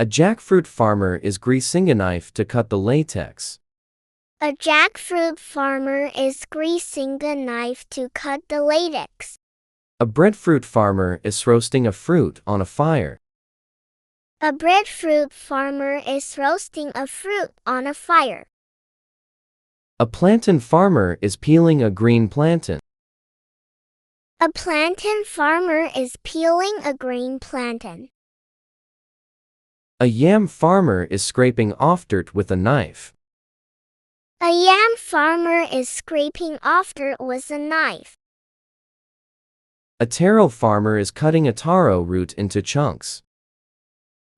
A jackfruit farmer is greasing a knife to cut the latex. A jackfruit farmer is greasing a knife to cut the latex. A breadfruit farmer is roasting a fruit on a fire. A breadfruit farmer is roasting a fruit on a fire. A plantain farmer is peeling a green plantain. A plantain farmer is peeling a green plantain. A yam farmer is scraping off dirt with a knife. A yam farmer is scraping off dirt with a knife. A taro farmer is cutting a taro root into chunks.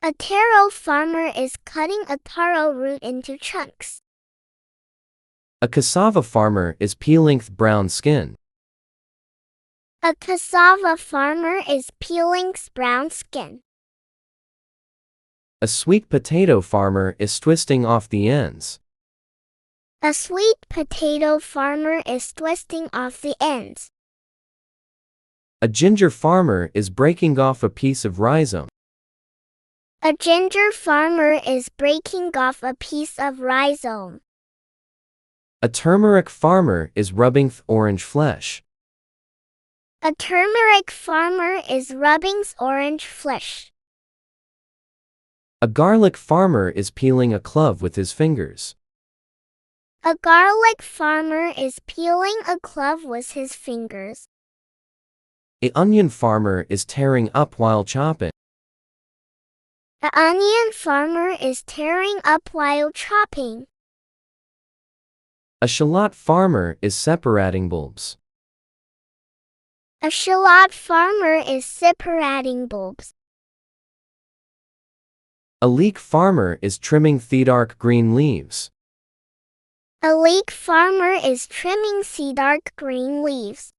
A taro farmer is cutting a taro root into chunks. A cassava farmer is peeling the brown skin. A cassava farmer is peeling brown skin. A sweet potato farmer is twisting off the ends. A sweet potato farmer is twisting off the ends. A ginger farmer is breaking off a piece of rhizome. A ginger farmer is breaking off a piece of rhizome. A turmeric farmer is rubbing the orange flesh. A turmeric farmer is rubbing orange flesh. A garlic farmer is peeling a clove with his fingers. A garlic farmer is peeling a clove with his fingers. An onion farmer is tearing up while chopping. An onion farmer is tearing up while chopping. A shallot farmer is separating bulbs. A shallot farmer is separating bulbs. A leek farmer is trimming the dark green leaves. A leek farmer is trimming the dark green leaves.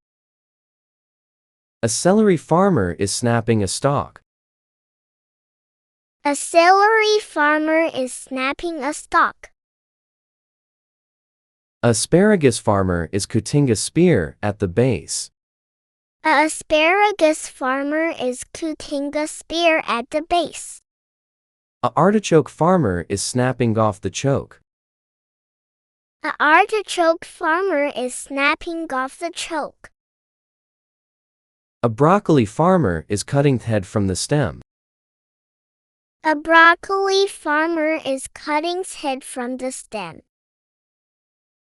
A celery farmer is snapping a stalk. A celery farmer is snapping a stalk. A asparagus farmer is cutting a spear at the base. A asparagus farmer is cutting a spear at the base. A artichoke farmer is snapping off the choke. A artichoke farmer is snapping off the choke. A broccoli farmer is cutting the head from the stem. A broccoli farmer is cutting its head from the stem.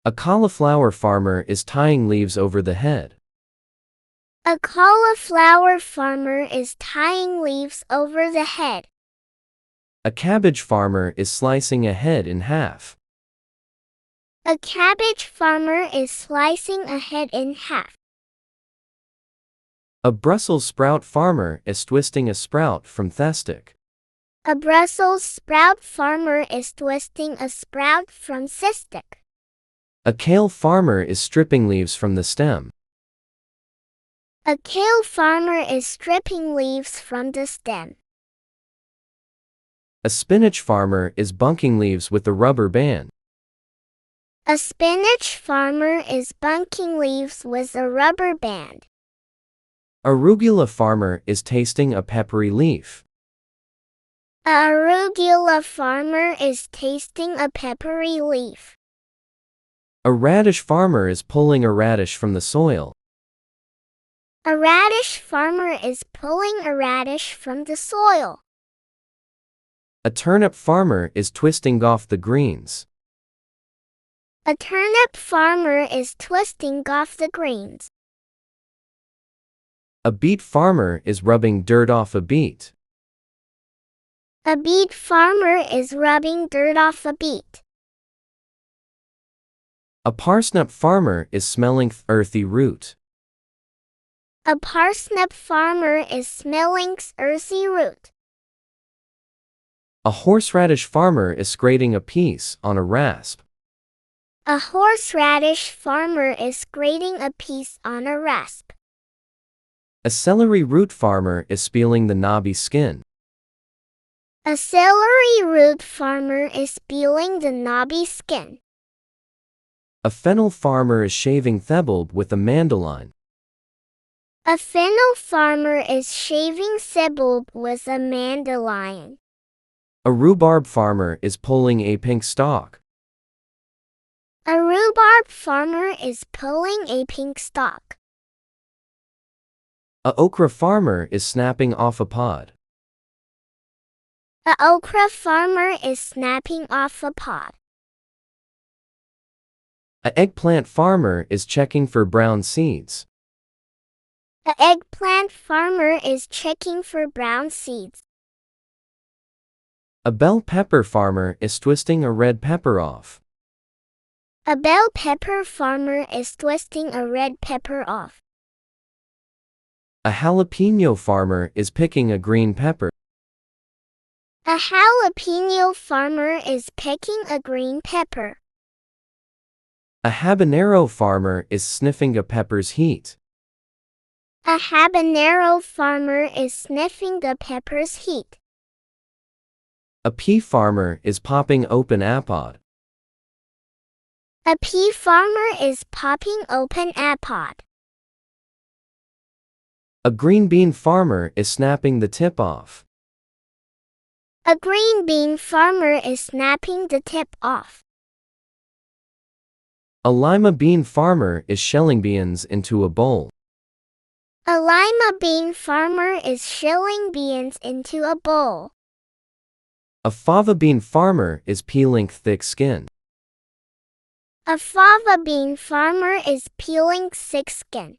A cauliflower farmer is tying leaves over the head. A cauliflower farmer is tying leaves over the head. A cabbage farmer is slicing a head in half. A cabbage farmer is slicing a head in half. A Brussels sprout farmer is twisting a sprout from the stick. A Brussels sprout farmer is twisting a sprout from the stick. A kale farmer is stripping leaves from the stem. A kale farmer is stripping leaves from the stem. A spinach farmer is bunking leaves with a rubber band. A spinach farmer is bunking leaves with a rubber band. A arugula farmer is tasting a peppery leaf. A arugula farmer is tasting a peppery leaf. A radish farmer is pulling a radish from the soil. A radish farmer is pulling a radish from the soil. A turnip farmer is twisting off the greens. A turnip farmer is twisting off the greens. A beet farmer is rubbing dirt off a beet. A beet farmer is rubbing dirt off a beet. A parsnip farmer is smelling the earthy root. A parsnip farmer is smelling earthy root. A horseradish farmer is grating a piece on a rasp. A horseradish farmer is grating a piece on a rasp. A celery root farmer is peeling the knobby skin. A celery root farmer is peeling the knobby skin. A fennel farmer is shaving the bulb with a mandolin. A fennel farmer is shaving the bulb with a mandolin. A rhubarb farmer is pulling a pink stalk. A rhubarb farmer is pulling a pink stalk. A okra farmer is snapping off a pod. A okra farmer is snapping off a pod. A eggplant farmer is checking for brown seeds. A eggplant farmer is checking for brown seeds. A bell pepper farmer is twisting a red pepper off. A bell pepper farmer is twisting a red pepper off. A jalapeno farmer is picking a green pepper. A jalapeno farmer is picking a green pepper. A habanero farmer is sniffing a pepper's heat. A habanero farmer is sniffing the pepper's heat. A pea farmer is popping open a pod. A pea farmer is popping open a pod. A green bean farmer is snapping the tip off. A green bean farmer is snapping the tip off. A lima bean farmer is shelling beans into a bowl. A lima bean farmer is shelling beans into a bowl. A fava bean farmer is peeling thick skin. A fava bean farmer is peeling thick skin.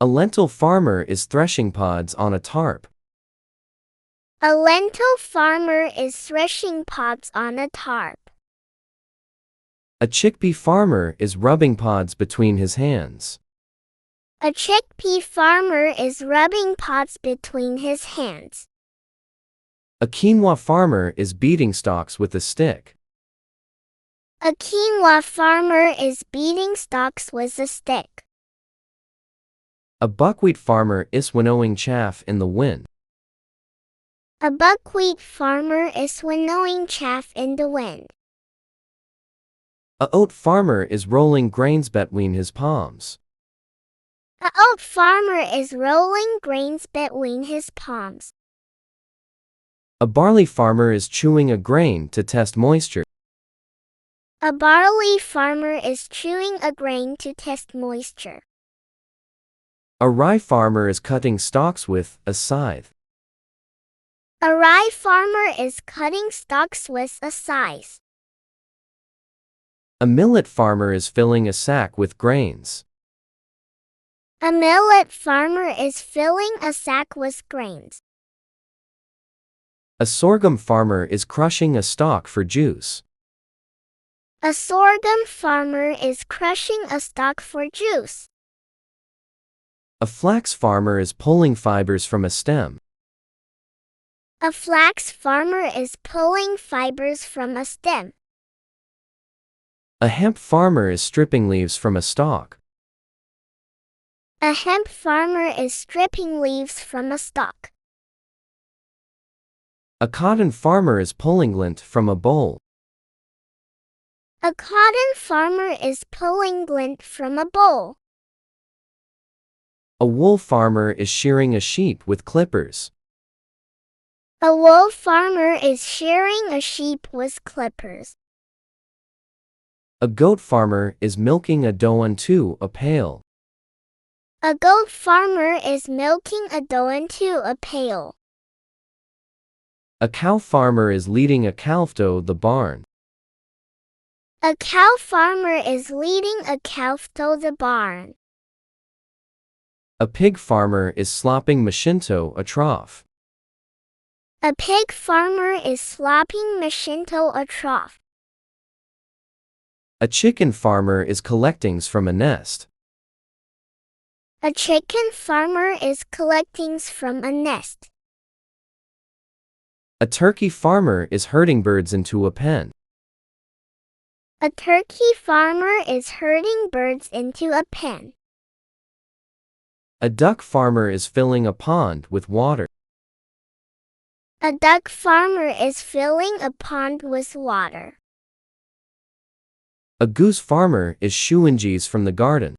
A lentil farmer is threshing pods on a tarp. A lentil farmer is threshing pods on a tarp. A chickpea farmer is rubbing pods between his hands. A chickpea farmer is rubbing pods between his hands. A quinoa farmer is beating stalks with a stick. A quinoa farmer is beating stalks with a stick. A buckwheat farmer is winnowing chaff in the wind. A buckwheat farmer is winnowing chaff in the wind. A oat farmer is rolling grains between his palms. A oat farmer is rolling grains between his palms. A barley farmer is chewing a grain to test moisture. A barley farmer is chewing a grain to test moisture. A rye farmer is cutting stalks with a scythe. A rye farmer is cutting stalks with a scythe. A millet farmer is filling a sack with grains. A millet farmer is filling a sack with grains. A sorghum farmer is crushing a stalk for juice. A sorghum farmer is crushing a stalk for juice. A flax farmer is pulling fibers from a stem. A flax farmer is pulling fibers from a stem. A hemp farmer is stripping leaves from a stalk. A hemp farmer is stripping leaves from a stalk. A cotton farmer is pulling lint from a bowl. A cotton farmer is pulling lint from a bowl. A wool farmer is shearing a sheep with clippers. A wool farmer is shearing a sheep with clippers. A goat farmer is milking a doe into a pail. A goat farmer is milking a doe into a pail. A cow farmer is leading a calf to the barn. A cow farmer is leading a calf to the barn. A pig farmer is slopping mesh into a trough. A pig farmer is slopping mesh into a trough. A chicken farmer is collecting from a nest. A chicken farmer is collecting from a nest. A turkey farmer is herding birds into a pen. A turkey farmer is herding birds into a pen. A duck farmer is filling a pond with water. A duck farmer is filling a pond with water. A goose farmer is shooing geese from the garden.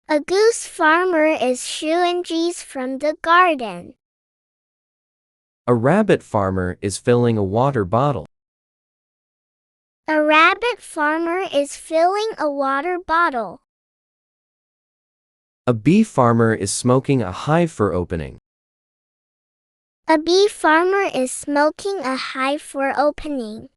A goose farmer is shooing geese from the garden. A rabbit farmer is filling a water bottle. A rabbit farmer is filling a water bottle. A bee farmer is smoking a hive for opening. A bee farmer is smoking a hive for opening.